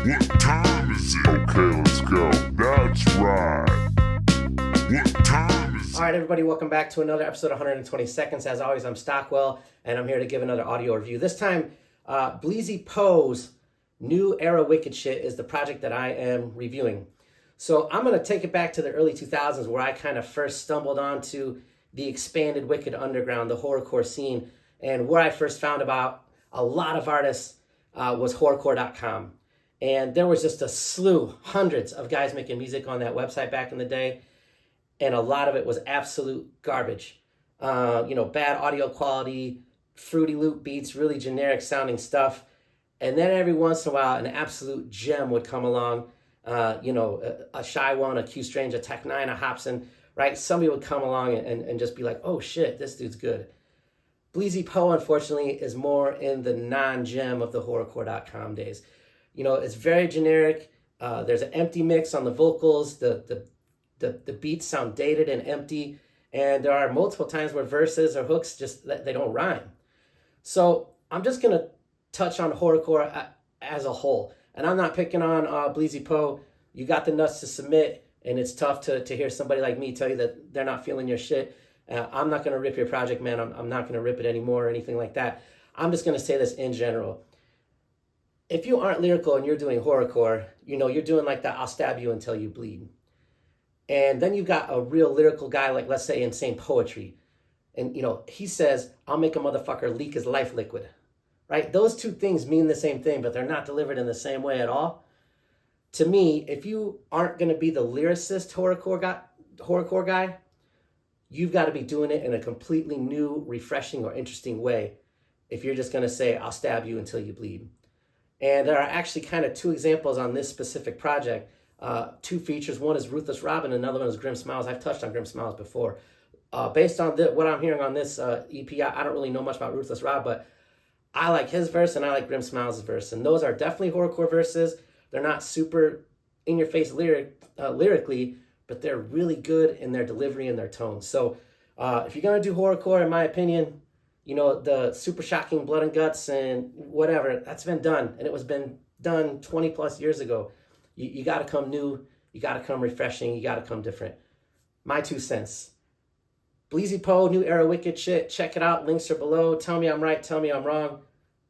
What time is it? Okay, let's go. That's right. What time is it? All right, everybody, welcome back to another episode of 120 Seconds. As always, I'm Stockwell, and I'm here to give another audio review. This time, Bleezy Poe's New Era Wicked Shit is the project that I am reviewing. So I'm going to take it back to the early 2000s where I kind of first stumbled onto the expanded Wicked Underground, the horrorcore scene, and where I first found about a lot of artists was horrorcore.com. And there was just a slew, hundreds of guys making music on that website back in the day. And a lot of it was absolute garbage. Bad audio quality, Fruity Loop beats, really generic sounding stuff. And then every once in a while, an absolute gem would come along. A Shy One, a Q Strange, a Tech Nine, a Hobson, right? Somebody would come along and just be like, oh shit, this dude's good. Bleezy Poe, unfortunately, is more in the non-gem of the horrorcore.com days. It's very generic. There's an empty mix on the vocals. The beats sound dated and empty. And there are multiple times where verses or hooks just, they don't rhyme. So I'm just going to touch on horrorcore as a whole. And I'm not picking on Bleezy Poe. You got the nuts to submit, and it's tough to hear somebody like me tell you that they're not feeling your shit. I'm not going to rip your project, man. I'm not going to rip it anymore or anything like that. I'm just going to say this in general. If you aren't lyrical and you're doing horrorcore, you're doing like the I'll stab you until you bleed. And then you've got a real lyrical guy like, let's say, Insane Poetry. And, he says, I'll make a motherfucker leak his life liquid. Right? Those two things mean the same thing, but they're not delivered in the same way at all. To me, if you aren't going to be the lyricist horrorcore guy, you've got to be doing it in a completely new, refreshing, or interesting way if you're just going to say, I'll stab you until you bleed. And there are actually kind of two examples on this specific project. Two features. One is Ruthless Robin, another one is Grim Smiles. I've touched on Grim Smiles before. Based on what I'm hearing on this EP, I don't really know much about Ruthless Rob, but I like his verse and I like Grim Smiles' verse. And those are definitely horrorcore verses. They're not super in-your-face lyrically, but they're really good in their delivery and their tone. So if you're going to do horrorcore, in my opinion, the super shocking blood and guts and whatever, that's been done. And it was been done 20 plus years ago. You got to come new. You got to come refreshing. You got to come different. My 2 cents. Bleezy Poe, New Era Wicked Shit. Check it out. Links are below. Tell me I'm right. Tell me I'm wrong.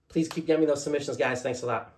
Please keep getting me those submissions, guys. Thanks a lot.